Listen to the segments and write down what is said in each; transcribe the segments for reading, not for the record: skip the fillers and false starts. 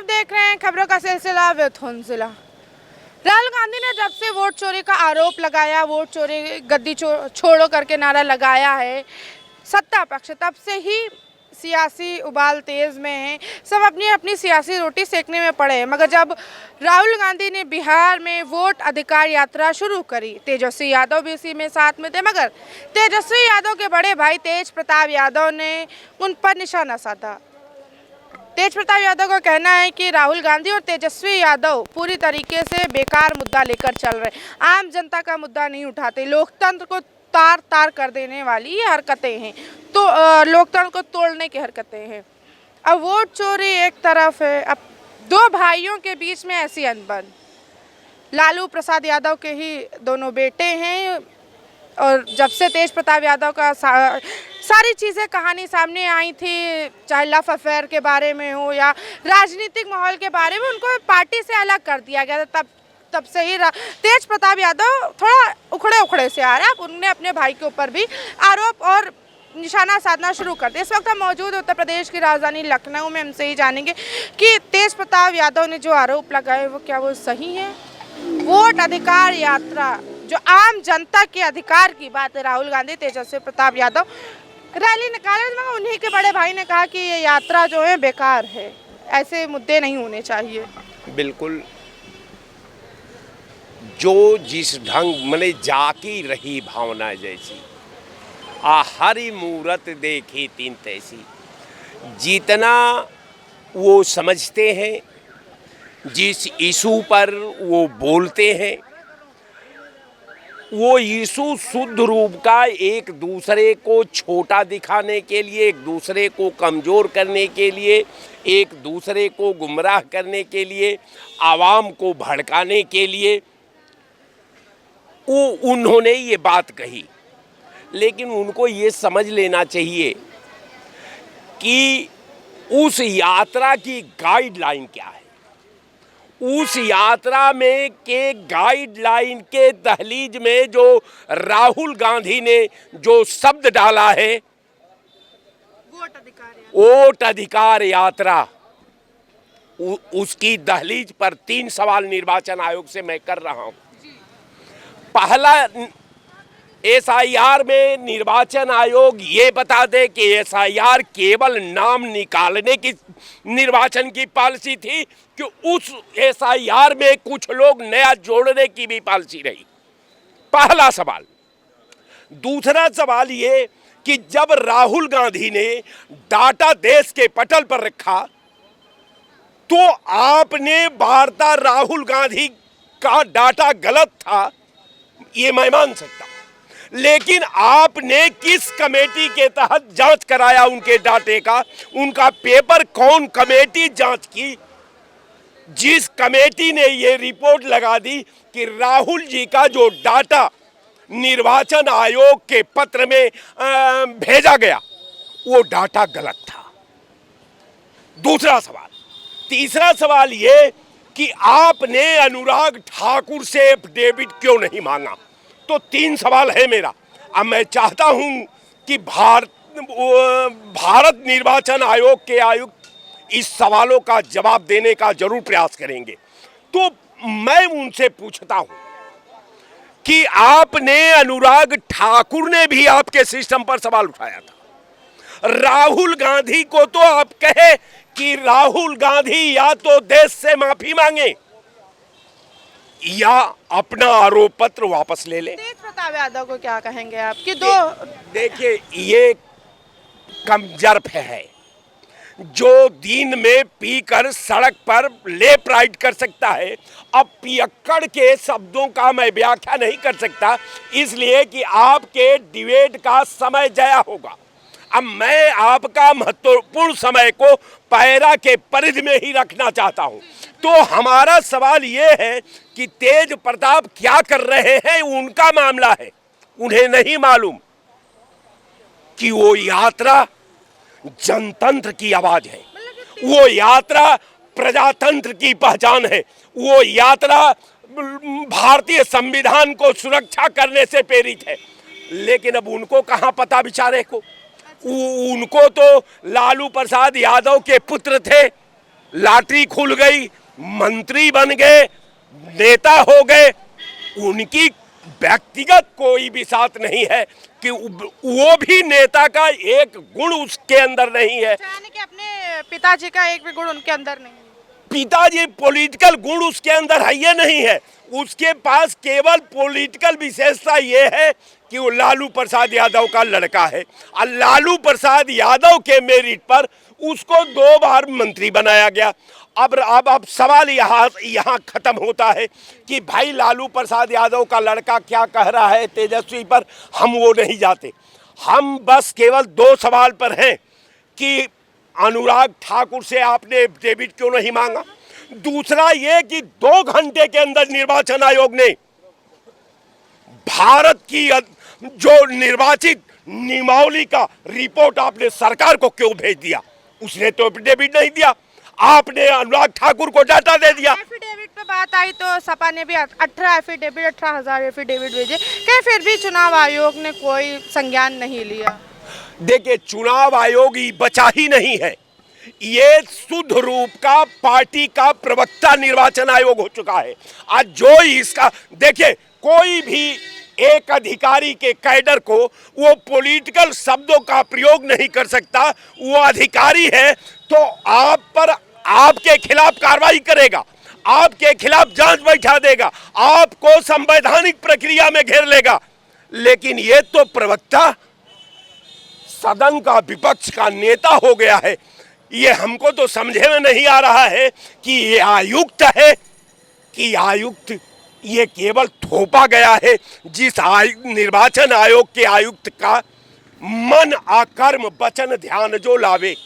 देख रहे हैं खबरों का सिलसिला विद हुंजिला। राहुल गांधी ने जब से वोट चोरी का आरोप लगाया, वोट चोरी गद्दी छोड़ो करके नारा लगाया है सत्ता पक्ष, तब से ही सियासी उबाल तेज में है। सब अपनी अपनी सियासी रोटी सेकने में पड़े हैं। मगर जब राहुल गांधी ने बिहार में वोट अधिकार यात्रा शुरू करी, तेजस्वी यादव भी इसी में साथ में थे, मगर तेजस्वी यादव के बड़े भाई तेज प्रताप यादव ने उन पर निशाना साधा। तेज प्रताप यादव का कहना है कि राहुल गांधी और तेजस्वी यादव पूरी तरीके से बेकार मुद्दा लेकर चल रहे, आम जनता का मुद्दा नहीं उठाते, लोकतंत्र को तार तार कर देने वाली ये हरकतें हैं, तो लोकतंत्र को तोड़ने की हरकतें हैं। अब वोट चोरी एक तरफ है, अब दो भाइयों के बीच में ऐसी अनबन, लालू प्रसाद यादव के ही दोनों बेटे हैं, और जब से तेज प्रताप यादव का सारी चीज़ें कहानी सामने आई थी, चाहे लव अफेयर के बारे में हो या राजनीतिक माहौल के बारे में, उनको पार्टी से अलग कर दिया गया था। तब से ही तेज प्रताप यादव थोड़ा उखड़े से आ रहा है। अब उन्होंने अपने भाई के ऊपर भी आरोप और निशाना साधना शुरू कर दिया। इस वक्त हम मौजूद उत्तर प्रदेश की राजधानी लखनऊ में। हमसे ही जानेंगे कि तेज प्रताप यादव ने जो आरोप लगाए वो क्या वो सही है। वोट अधिकार यात्रा जो आम जनता के अधिकार की बात है, राहुल गांधी तेजस्वी प्रताप यादव रैली निकाले, मगर उन्हीं के बड़े भाई ने कहा कि ये यात्रा जो है बेकार है, ऐसे मुद्दे नहीं होने चाहिए। बिल्कुल, जो जिस ढंग मने जाकी रही भावना जैसी, हरी मूरत देखी तीन तैसी, जितना वो समझते हैं, जिस इशू पर वो बोलते हैं, वो यीशु शुद्ध रूप का एक दूसरे को छोटा दिखाने के लिए, एक दूसरे को कमज़ोर करने के लिए, एक दूसरे को गुमराह करने के लिए, आवाम को भड़काने के लिए उन्होंने ये बात कही। लेकिन उनको ये समझ लेना चाहिए कि उस यात्रा की गाइडलाइन क्या है। उस यात्रा में के गाइडलाइन के दहलीज में जो राहुल गांधी ने जो शब्द डाला है, वोट अधिकार यात्रा, उसकी दहलीज पर 3 सवाल निर्वाचन आयोग से मैं कर रहा हूं। पहला, एसआईआर में निर्वाचन आयोग ये बता दे कि एसआईआर केवल नाम निकालने की निर्वाचन की पॉलिसी थी कि उस एसआईआर में कुछ लोग नया जोड़ने की भी पॉलिसी रही। पहला सवाल। दूसरा सवाल ये कि जब राहुल गांधी ने डाटा देश के पटल पर रखा तो आपने वार्ता राहुल गांधी का डाटा गलत था, ये मैं मान सकता हूं, लेकिन आपने किस कमेटी के तहत जांच कराया उनके डाटे का? उनका पेपर कौन कमेटी जांच की जिस कमेटी ने ये रिपोर्ट लगा दी कि राहुल जी का जो डाटा निर्वाचन आयोग के पत्र में भेजा गया वो डाटा गलत था? दूसरा सवाल। तीसरा सवाल ये कि आपने अनुराग ठाकुर से एफिडेविट क्यों नहीं मांगा? तो 3 सवाल है मेरा। अब मैं चाहता हूं कि भारत निर्वाचन आयोग के आयुक्त इस सवालों का जवाब देने का जरूर प्रयास करेंगे। तो मैं उनसे पूछता हूं कि आपने अनुराग ठाकुर ने भी आपके सिस्टम पर सवाल उठाया था। राहुल गांधी को तो आप कहे कि राहुल गांधी या तो देश से माफी मांगे या अपना आरोप पत्र वापस ले ले। तेज प्रताप यादव को क्या कहेंगे आप कि देखिए, ये कमजर्फ है जो दिन में पीकर सड़क पर लेफ्ट राइट कर सकता है। अब पियक्कड़ के शब्दों का मैं व्याख्या नहीं कर सकता, इसलिए कि आपके डिबेट का समय जया होगा। अब मैं आपका महत्वपूर्ण समय को पैरा के परिधि में ही रखना चाहता हूं। तो हमारा सवाल ये है कि तेज प्रताप क्या कर रहे हैं, उनका मामला है, उन्हें नहीं मालूम कि वो यात्रा जनतंत्र की आवाज है, वो यात्रा प्रजातंत्र की पहचान है, वो यात्रा भारतीय संविधान को सुरक्षा करने से प्रेरित है। लेकिन अब उनको कहां पता बेचारे को? उनको तो लालू प्रसाद यादव के पुत्र थे, लॉटरी खुल गई, मंत्री बन गए, नेता हो गए, उनकी व्यक्तिगत कोई भी साथ नहीं है कि वो भी नेता का एक गुण उसके अंदर नहीं है। यानी कि अपने पिताजी का एक भी गुण उनके अंदर नहीं है। पिताजी पॉलिटिकल गुण उसके अंदर है ये नहीं है, उसके पास केवल पॉलिटिकल विशेषता ये है कि वो लालू प्रसाद यादव का लड़का है और लालू प्रसाद यादव के मेरिट पर उसको 2 बार मंत्री बनाया गया। अब सवाल यहाँ खत्म होता है कि भाई लालू प्रसाद यादव का लड़का क्या कह रहा है तेजस्वी पर, हम वो नहीं जाते। हम बस केवल 2 सवाल पर हैं कि अनुराग ठाकुर से आपने एफिडेविट क्यों नहीं मांगा, दूसरा ये कि 2 घंटे के अंदर निर्वाचन आयोग ने भारत की जो निर्वाचित नियमावली का रिपोर्ट आपने सरकार को क्यों भेज दिया, उसने तो एफिडेविट नहीं दिया, आपने अनुराग ठाकुर को डाटा दे दिया। एफिडेविट पे बात आई तो सपा ने भी 18,000 एफिडेविट भेजे, कहीं फिर भी चुनाव आयोग ने कोई संज्ञान नहीं लिया। देखिए, चुनाव आयोग ही बचा ही नहीं है, ये शुद्ध रूप का पार्टी का प्रवक्ता निर्वाचन आयोग हो चुका है। आज जो इसका देखिए, कोई भी एक अधिकारी के कैडर को वो पॉलिटिकल शब्दों का प्रयोग नहीं कर सकता। वो अधिकारी है तो आप पर आपके खिलाफ कार्रवाई करेगा, आपके खिलाफ जांच बैठा देगा, आपको संवैधानिक प्रक्रिया में घेर लेगा। लेकिन ये तो प्रवक्ता सदन का विपक्ष का नेता हो गया है। ये हमको तो समझे में नहीं आ रहा है कि ये आयुक्त है कि आयुक्त ये केवल थोपा गया है। जिस निर्वाचन आयोग के आयुक्त का मन आकर्म वचन ध्यान जो लावे,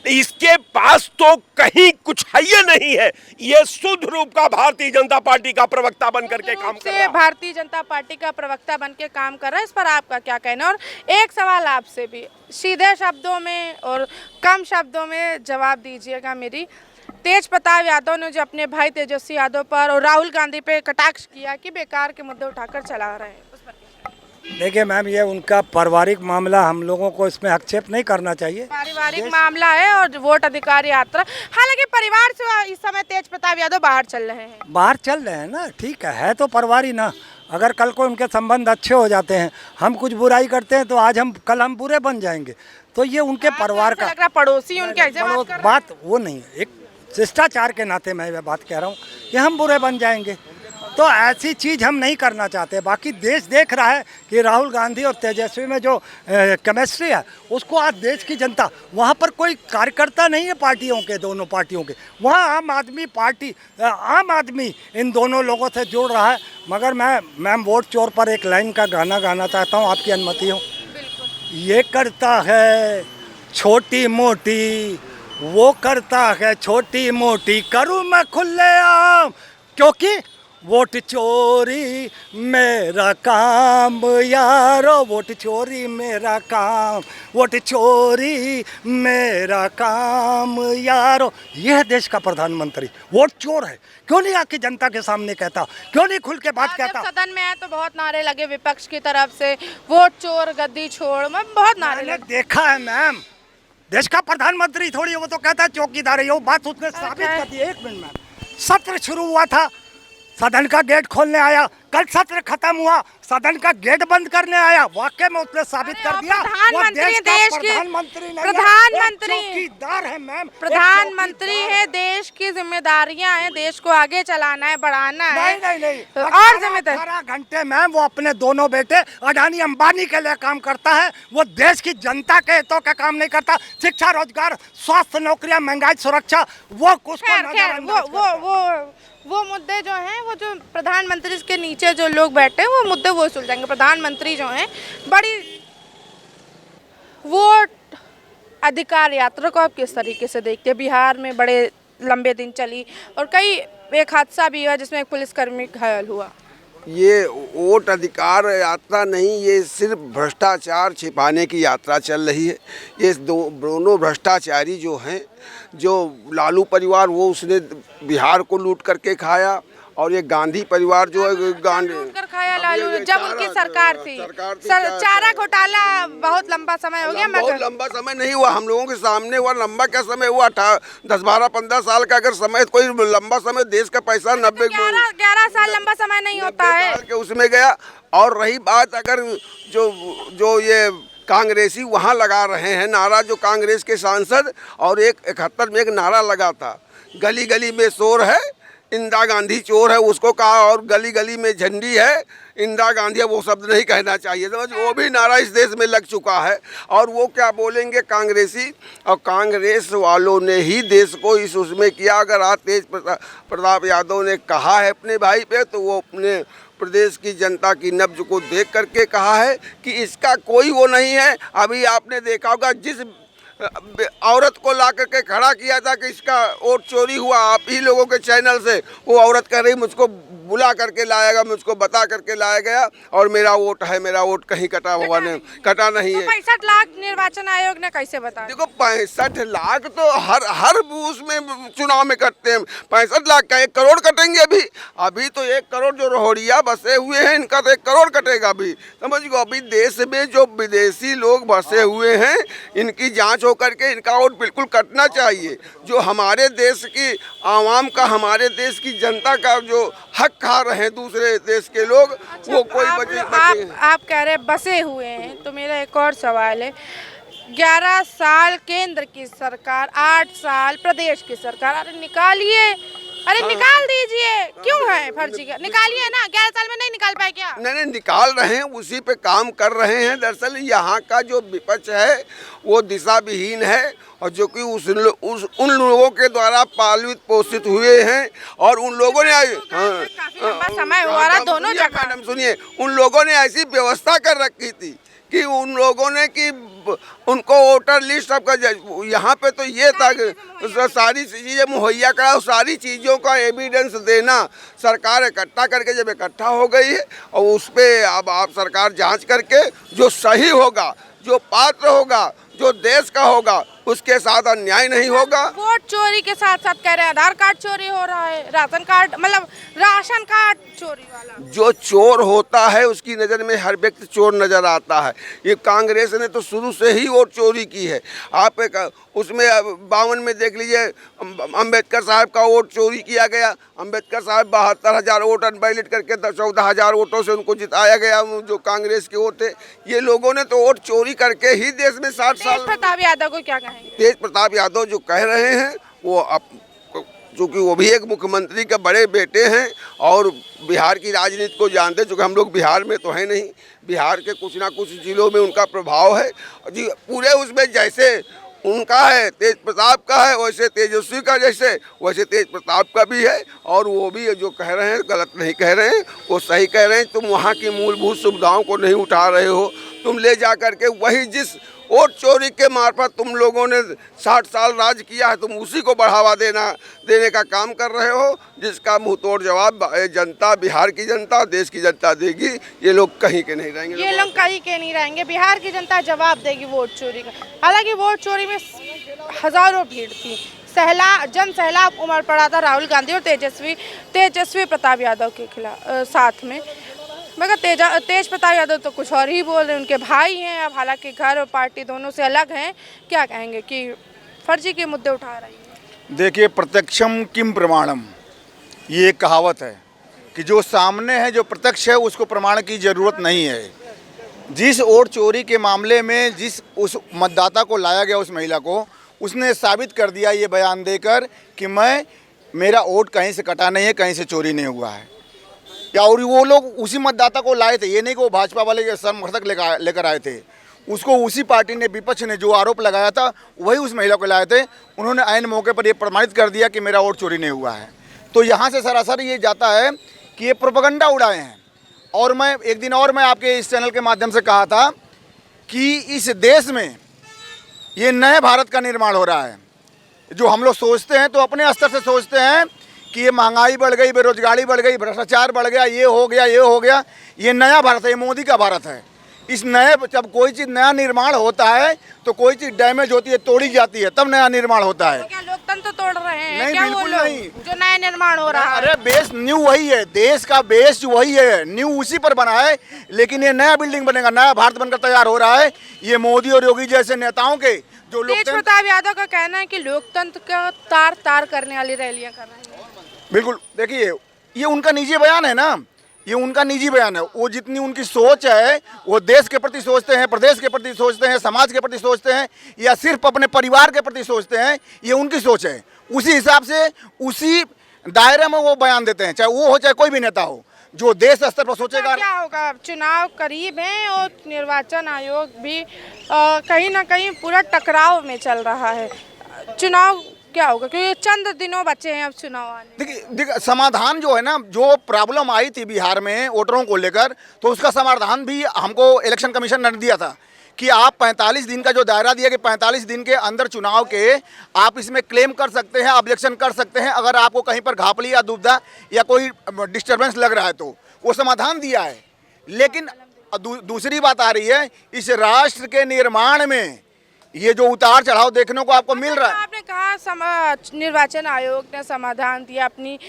इसके पास तो कहीं कुछ है ये नहीं है। ये शुद्ध रूप का भारतीय जनता पार्टी का प्रवक्ता बन करके काम कर रहा है। भारतीय जनता पार्टी का प्रवक्ता बन के काम कर रहा है, इस पर आपका क्या कहना है? और एक सवाल आपसे भी सीधे शब्दों में और कम शब्दों में जवाब दीजिएगा मेरी। तेज प्रताप यादव ने जो अपने भाई तेजस्वी यादव पर और राहुल गांधी पे कटाक्ष किया कि बेकार के मुद्दे उठाकर चला रहे हैं, उस पर देखिए मैम, ये उनका पारिवारिक मामला, हम लोगों को इसमें हस्तक्षेप नहीं करना चाहिए। पारिवारिक मामला है और वोट अधिकार यात्रा, हालांकि परिवार से इस समय तेज प्रताप यादव बाहर चल रहे हैं। बाहर चल रहे हैं ना, ठीक है तो परिवार ही ना। अगर कल को उनके संबंध अच्छे हो जाते हैं, हम कुछ बुराई करते हैं तो आज कल हम बुरे बन जाएंगे। तो ये उनके परिवार का लग रहा पड़ोसी उनके ऐसे बात वो नहीं, एक शिष्टाचार के नाते मैं बात कह रहा हूँ कि हम बुरे बन जाएंगे। तो ऐसी चीज़ हम नहीं करना चाहते। बाकी देश देख रहा है कि राहुल गांधी और तेजस्वी में जो केमिस्ट्री है, उसको आज देश की जनता, वहाँ पर कोई कार्यकर्ता नहीं है पार्टियों के, दोनों पार्टियों के, वहाँ आम आदमी इन दोनों लोगों से जुड़ रहा है। मगर मैम वोट चोर पर एक लाइन का गाना गाना चाहता हूँ, आपकी अनुमति हो? ये करता है छोटी मोटी, वो करता है छोटी मोटी, करूँ मैं खुलेआम, क्योंकि वोट चोरी मेरा काम यारो, वोट चोरी मेरा काम, वोट चोरी मेरा काम यारो। यह है देश का प्रधानमंत्री, वोट चोर है। क्यों नहीं आके जनता के सामने कहता, क्यों नहीं खुल के बात कहता? सदन में है तो बहुत नारे लगे विपक्ष की तरफ से, वोट चोर गद्दी छोड़, मैं बहुत नारे लगे। देखा है मैम, देश का प्रधानमंत्री थोड़ी वो तो कहता है चौकीदार है, वो बात उसने साबित कर दी। 1 मिनट मैम, सत्र शुरू हुआ था, सदन का गेट खोलने आया, कल सत्र खत्म हुआ, सदन का गेट बंद करने आया, वाकई में उसने साबित कर दिया प्रधानमंत्री देश की चौकीदार है मैम, प्रधानमंत्री है, देश की जिम्मेदारियां हैं, देश को आगे चलाना है, बढ़ाना है। नहीं तो और जिम्मेदारी 18 घंटे मैम वो अपने दोनों बेटे अडानी अंबानी के लिए काम करता है, वो देश की जनता के हितों का काम नहीं करता। शिक्षा, रोजगार, स्वास्थ्य, नौकरियां, महंगाई, सुरक्षा, वो वो मुद्दे जो हैं, वो जो प्रधानमंत्री के नीचे जो लोग बैठे हैं, वो मुद्दे वो सुलझाएंगे। प्रधानमंत्री जो हैं, बड़ी वोट अधिकार यात्रा को आप किस तरीके से देखते हैं? बिहार में बड़े लंबे दिन चली और कई एक हादसा भी हुआ जिसमें एक पुलिसकर्मी घायल हुआ। ये वोट अधिकार यात्रा नहीं, ये सिर्फ भ्रष्टाचार छिपाने की यात्रा चल रही है। ये दोनों भ्रष्टाचारी जो हैं, जो लालू परिवार वो उसने बिहार को लूट करके खाया, और ये गांधी परिवार जो है लूट कर खाया, लालू जब उनकी सरकार थी। चारा घोटाला बहुत लंबा समय हो गया। बहुत लंबा समय नहीं हुआ, हम लोगों के सामने हुआ। लंबा क्या समय हुआ? 10-12-15 साल का अगर समय, कोई लंबा समय देश का पैसा 11 साल लंबा समय नहीं होता है के उसमें गया। और रही बात अगर जो ये कांग्रेसी वहाँ लगा रहे हैं नारा, जो कांग्रेस के सांसद, और 71 में एक नारा लगा था, गली गली में शोर है, इंदिरा गांधी चोर है, उसको कहा, और गली गली में झंडी है, इंदिरा गांधी, वो शब्द नहीं कहना चाहिए, समझ। वो भी नारा इस देश में लग चुका है। और वो क्या बोलेंगे कांग्रेसी, और कांग्रेस वालों ने ही देश को इस उसमें किया। अगर आज तेज प्रताप यादव ने कहा है अपने भाई पे, तो वो अपने प्रदेश की जनता की नब्ज को देख करके कहा है कि इसका कोई वो नहीं है। अभी आपने देखा होगा जिस औरत को ला करके खड़ा किया था कि इसका वोट चोरी हुआ, आप ही लोगों के चैनल से, वो औरत कह रही मुझको बुला करके लाएगा, मुझको बता करके लाया गया, और मेरा वोट है, मेरा वोट कहीं कटा हुआ नहीं, कटा नहीं है। 65 लाख निर्वाचन आयोग ने कैसे बताया? देखो 65 लाख तो हर उसमें चुनाव में कटते हैं। 65 लाख का 1 करोड़ कटेंगे अभी तो 1 करोड़ जो रोहड़िया बसे हुए हैं, इनका तो 1 करोड़ कटेगा अभी, समझ गो। अभी देश में जो विदेशी लोग बसे हुए हैं, इनकी जांच होकर के इनका वोट बिल्कुल कटना चाहिए। जो हमारे देश की आवाम का, हमारे देश की जनता का जो हक खा रहे हैं दूसरे देश के लोग, वो कोई आप कह रहे बसे हुए हैं, तो मेरा एक और सवाल है। 11 साल केंद्र की सरकार, 8 साल प्रदेश की सरकार, अरे निकालिए, अरे निकाल दीजिए, क्यों है फर्जी का? निकालिए ना, 11 साल में नहीं निकाल पाए क्या? नहीं, निकाल रहे हैं, उसी पे काम कर रहे हैं। दरअसल यहाँ का जो विपक्ष है वो दिशा विहीन है, और जो कि उन लोगों के द्वारा पालित पोषित हुए हैं, और उन लोगों ने काफी लंबा समय हुआ रहा दोनों जगह। मैडम सुनिए, उन लोगों ने ऐसी व्यवस्था कर रखी थी कि उन लोगों ने कि उनको वोटर लिस्ट आपका यहाँ पे तो ये था कि सारी चीज़ें मुहैया करा, सारी चीज़ों का एविडेंस देना। सरकार इकट्ठा करके जब इकट्ठा हो गई है, और उस पर अब आप सरकार जांच करके जो सही होगा, जो पात्र होगा, जो देश का होगा, उसके साथ अन्याय नहीं होगा। वोट चोरी के साथ साथ कह रहे हैं आधार कार्ड चोरी हो रहा है, राशन कार्ड, मतलब राशन कार्ड चोरी वाला। जो चोर होता है उसकी नज़र में हर व्यक्ति चोर नज़र आता है। ये कांग्रेस ने तो शुरू से ही वोट चोरी की है। आप उसमें 52 में देख लीजिए, अंबेडकर साहब का वोट चोरी किया गया। अंबेडकर साहब 72,000 वोट अनवैलिड करके 14,000 वोटों से उनको जिताया गया, जो कांग्रेस के वोट थे। ये लोगों ने तो वोट चोरी करके ही देश में 60 साल। प्रताप यादव को क्या कहेंगे? तेज प्रताप यादव जो कह रहे हैं, वो चूँकि वो भी एक मुख्यमंत्री के बड़े बेटे हैं और बिहार की राजनीति को जानते, चूँकि हम लोग बिहार में तो हैं नहीं, बिहार के कुछ ना कुछ जिलों में उनका प्रभाव है जी। पूरे उसमें जैसे उनका है, तेज प्रताप का है, वैसे तेजस्वी का वैसे तेज प्रताप का भी है। और वो भी जो कह रहे हैं गलत नहीं कह रहे हैं, वो सही कह रहे हैं। तुम वहाँ की मूलभूत सुविधाओं को नहीं उठा रहे हो, तुम ले जा करके वही जिस वोट चोरी के मार्फत तुम लोगों ने 60 साल राज किया है, तुम उसी को बढ़ावा देने का काम कर रहे हो, जिसका मुंहतोड़ जवाब जनता, बिहार की जनता, देश की जनता देगी। ये लोग कहीं के नहीं रहेंगे, ये लोग कहीं के नहीं रहेंगे, बिहार की जनता जवाब देगी वोट चोरी का। हालांकि वोट चोरी में हजारों भीड़ थी, जन सैलाब उमड़ पड़ा था राहुल गांधी और तेजस्वी प्रताप यादव के खिलाफ साथ में। मगर तेज प्रताप यादव तो कुछ और ही बोल रहे हैं, उनके भाई हैं अब, हालांकि घर और पार्टी दोनों से अलग हैं। क्या कहेंगे कि फर्जी के मुद्दे उठा रही है? देखिए, प्रत्यक्षम किम प्रमाणम, ये एक कहावत है कि जो सामने है, जो प्रत्यक्ष है, उसको प्रमाण की ज़रूरत नहीं है। जिस वोट चोरी के मामले में जिस उस मतदाता को लाया गया, उस महिला को, उसने साबित कर दिया ये बयान देकर कि मेरा वोट कहीं से कटा नहीं है, कहीं से चोरी नहीं हुआ है। या और वो लोग उसी मतदाता को लाए थे, ये नहीं कि वो भाजपा वाले के समर्थक लेकर आए थे। उसको उसी पार्टी ने, विपक्ष ने जो आरोप लगाया था, वही उस महिला को लाए थे। उन्होंने ऐन मौके पर ये प्रमाणित कर दिया कि मेरा वोट चोरी नहीं हुआ है। तो यहाँ से सरासर ये जाता है कि ये प्रोपेगेंडा उड़ाए हैं। और मैं एक दिन और मैं आपके इस चैनल के माध्यम से कहा था कि इस देश में ये नए भारत का निर्माण हो रहा है। जो हम लोग सोचते हैं तो अपने स्तर से सोचते हैं कि ये महंगाई बढ़ गई, बेरोजगारी बढ़ गई, भ्रष्टाचार बढ़ गया, ये हो गया। ये नया भारत है, ये मोदी का भारत है। इस नए, जब कोई चीज़ नया निर्माण होता है तो कोई चीज़ डैमेज होती है, तोड़ी जाती है, तब नया निर्माण होता है। क्या लोकतंत्र तोड़ रहे हैं नहीं, क्या वो बिल्कुल लोग नहीं। जो नया निर्माण हो रहा है? अरे बेस न्यू वही है, देश का बेस वही है, न्यू उसी पर बना है। लेकिन ये नया बिल्डिंग बनेगा, नया भारत बनकर तैयार हो रहा है। ये मोदी और योगी जैसे नेताओं के जो तेज लोकतंत्र, प्रताप यादव का कहना है कि लोकतंत्र का तार तार करने वाली रैलियां कर रहे हैं। बिल्कुल देखिए, ये उनका निजी बयान है ना, ये उनका निजी बयान है। वो जितनी उनकी सोच है, वो देश के प्रति सोचते हैं, प्रदेश के प्रति सोचते हैं, समाज के प्रति सोचते हैं, या सिर्फ अपने परिवार के प्रति सोचते हैं, ये उनकी सोच है। उसी हिसाब से उसी दायरे में वो बयान देते हैं, चाहे वो हो चाहे कोई भी नेता हो, जो देश स्तर पर सोचेगा। क्या होगा, चुनाव करीब है और निर्वाचन आयोग भी कहीं ना कहीं पूरा टकराव में चल रहा है। चुनाव क्या होगा, क्योंकि चंद दिनों बचे हैं अब चुनाव आने। देखिए समाधान जो है ना, जो प्रॉब्लम आई थी बिहार में वोटरों को लेकर, तो उसका समाधान भी हमको इलेक्शन कमीशन ने दिया था कि आप 45 दिन का जो दायरा दिया कि 45 दिन के अंदर चुनाव के आप इसमें क्लेम कर सकते हैं, ऑब्जेक्शन कर सकते हैं, अगर आपको कहीं पर घापली या दुविधा या कोई डिस्टर्बेंस लग रहा है तो वो समाधान दिया है। लेकिन दूसरी बात आ रही है, इस राष्ट्र के निर्माण में ये जो उतार चढ़ाव देखने को आपको मिल रहा है। आपने कहा निर्वाचन आयोग ने समाधान दिया, अपनी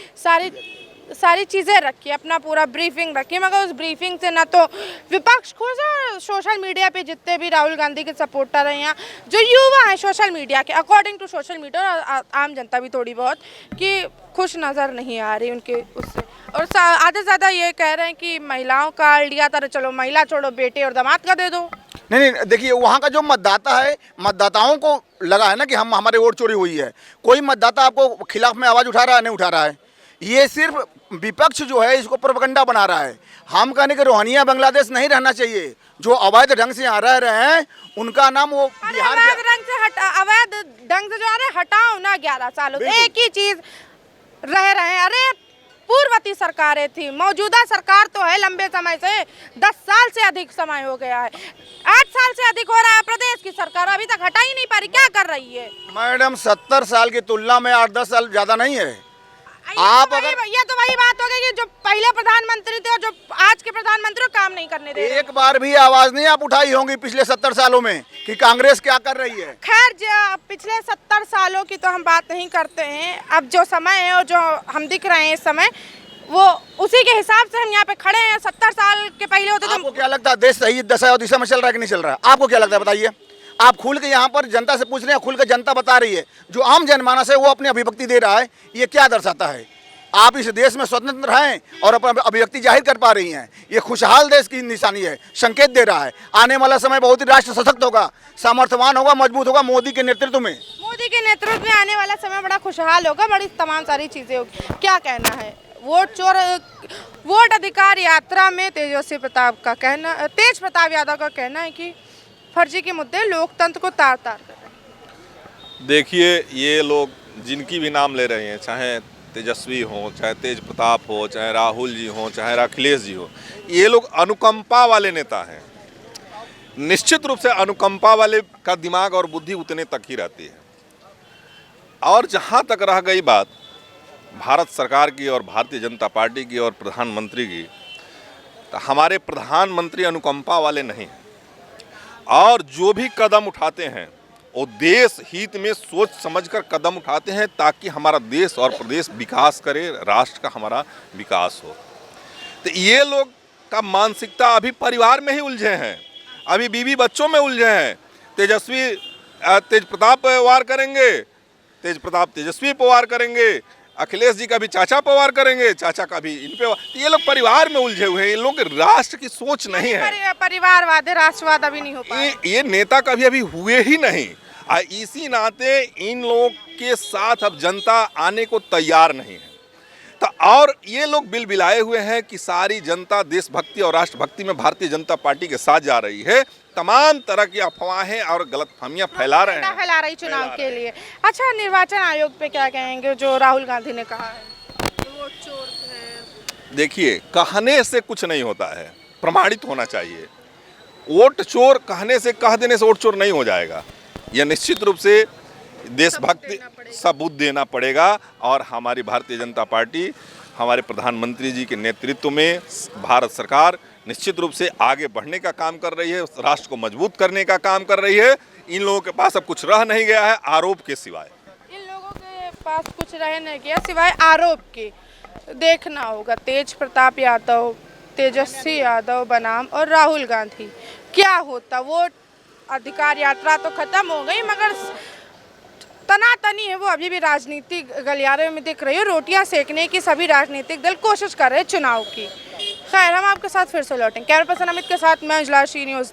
सारी चीज़ें रखी, अपना पूरा ब्रीफिंग रखी, मगर उस ब्रीफिंग से ना तो विपक्ष खुश है, सोशल मीडिया पे जितने भी राहुल गांधी के सपोर्टर हैं या जो युवा हैं सोशल मीडिया के, अकॉर्डिंग टू सोशल मीडिया, और आम जनता भी थोड़ी बहुत कि खुश नज़र नहीं आ रही उनके उससे। और आधे से ज़्यादा ये कह रहे हैं कि महिलाओं का लिया था, चलो महिला छोड़ो, बेटे और दामाद का दे दो। नहीं, देखिए वहाँ का जो मतदाता है, मतदाताओं को लगा है ना कि हमारे वोट चोरी हुई है। कोई मतदाता आपको खिलाफ में आवाज़ उठा रहा है? नहीं उठा रहा है। ये सिर्फ विपक्ष जो है इसको प्रोपेगेंडा बना रहा है। हम कहने के रोहनिया बांग्लादेश नहीं रहना चाहिए, जो अवैध ढंग से यहाँ रह रहे हैं उनका नाम वो बिहार अवैध ढंग से जो आ रहे हटाओ ना, 11 सालों से एक ही चीज रह रहे हैं। अरे पूर्ववर्ती सरकारें थी, मौजूदा सरकार तो है लंबे समय से, 10 साल से अधिक समय हो गया है, 8 साल से अधिक हो रहा है। प्रदेश की सरकार अभी तक हटा ही नहीं पा रही, क्या कर रही है? मैडम 70 साल की तुलना में 8-10 साल ज़्यादा नहीं है। ये तो वही बात हो गई कि जो पहले प्रधानमंत्री थे और जो आज के प्रधानमंत्री काम नहीं करने दे रहे। एक बार भी आवाज नहीं आप उठाई होंगी पिछले 70 सालों में कि कांग्रेस क्या कर रही है। खैर पिछले 70 सालों की तो हम बात नहीं करते हैं, अब जो समय है और जो हम दिख रहे हैं इस समय, वो उसी के हिसाब से हम यहाँ पे खड़े हैं। 70 साल के पहले होते तो आपको क्या लगता है देश सही दशा और दिशा में चल रहा है कि नहीं चल रहा है? आपको क्या लगता है बताइए? आप खुल के यहाँ पर जनता से पूछ रहे हैं, खुल के जनता बता रही है, जो आम जनमानस है वो अपनी अभिव्यक्ति दे रहा है। ये क्या दर्शाता है? आप इस देश में स्वतंत्र हैं और अपना अभिव्यक्ति जाहिर कर पा रही हैं, ये खुशहाल देश की निशानी है, संकेत दे रहा है। आने वाला समय बहुत ही राष्ट्र सशक्त होगा, सामर्थ्यवान होगा, मजबूत होगा मोदी के नेतृत्व में। मोदी के नेतृत्व में आने वाला समय बड़ा खुशहाल होगा, बड़ी तमाम सारी चीजें होगी। क्या कहना है? वोट अधिकार यात्रा में तेज प्रताप यादव का कहना है कि फर्जी के मुद्दे लोकतंत्र को तार तार कर रहे हैं। देखिए, ये लोग जिनकी भी नाम ले रहे हैं, चाहे तेजस्वी हो, चाहे तेज प्रताप हो, चाहे राहुल जी हो, चाहे अखिलेश जी हो, ये लोग अनुकंपा वाले नेता हैं। निश्चित रूप से अनुकंपा वाले का दिमाग और बुद्धि उतने तक ही रहती है। और जहाँ तक रह गई बात भारत सरकार की और भारतीय जनता पार्टी की और प्रधानमंत्री की, तो हमारे प्रधानमंत्री अनुकंपा वाले नहीं हैं और जो भी कदम उठाते हैं वो देश हित में सोच समझकर कदम उठाते हैं, ताकि हमारा देश और प्रदेश विकास करे, राष्ट्र का हमारा विकास हो। तो ये लोग का मानसिकता अभी परिवार में ही उलझे हैं, अभी बीवी बच्चों में उलझे हैं। तेज प्रताप वार करेंगे, तेज प्रताप तेजस्वी पर वार करेंगे, अखिलेश जी का भी चाचा पर वार करेंगे, चाचा का भी इन पे। ये लोग परिवार में उलझे हुए हैं, इन लोगों के राष्ट्र की सोच नहीं है। परिवारवाद राष्ट्रवाद अभी नहीं हो पाया। ये नेता कभी अभी हुए ही नहीं। इसी नाते इन लोगों के साथ अब जनता आने को तैयार नहीं है। तो और ये लोग बिलबिलाए हुए हैं कि सारी जनता देशभक्ति और राष्ट्रभक्ति में भारतीय जनता पार्टी के साथ जा रही है। तमाम तरह की अफवाहें और गलतफहमियां फैला रही चुनाव के लिए। अच्छा, निर्वाचन आयोग पे क्या कहेंगे जो राहुल गांधी ने कहा है वोट चोर है? देखिए, कहने से कुछ नहीं होता है, प्रमाणित होना चाहिए। वोट चोर कहने से, कह देने से वोट चोर नहीं हो जाएगा। यह निश्चित रूप से देशभक्ति सबूत देना पड़ेगा। और हमारी भारतीय जनता पार्टी, हमारे प्रधानमंत्री जी के नेतृत्व में भारत सरकार निश्चित रूप से आगे बढ़ने का काम कर रही है, राष्ट्र को मजबूत करने का काम कर रही है। इन लोगों के पास अब कुछ रह नहीं गया है आरोप के सिवाय। इन लोगों के पास कुछ रह नहीं गया सिवाय आरोप के। देखना होगा तेज प्रताप यादव, तेजस्वी यादव बनाम और राहुल गांधी क्या होता। वो अधिकार यात्रा तो खत्म हो गई मगर तनातनी है वो अभी भी राजनीतिक गलियारे में दिख रही है। रोटियां सेकने की सभी राजनीतिक दल कोशिश कर रहे हैं चुनाव की। खैर हम आपके साथ फिर से लौटेंगे। कैमरा पर्सन अमित के साथ मैं उजला न्यूज़।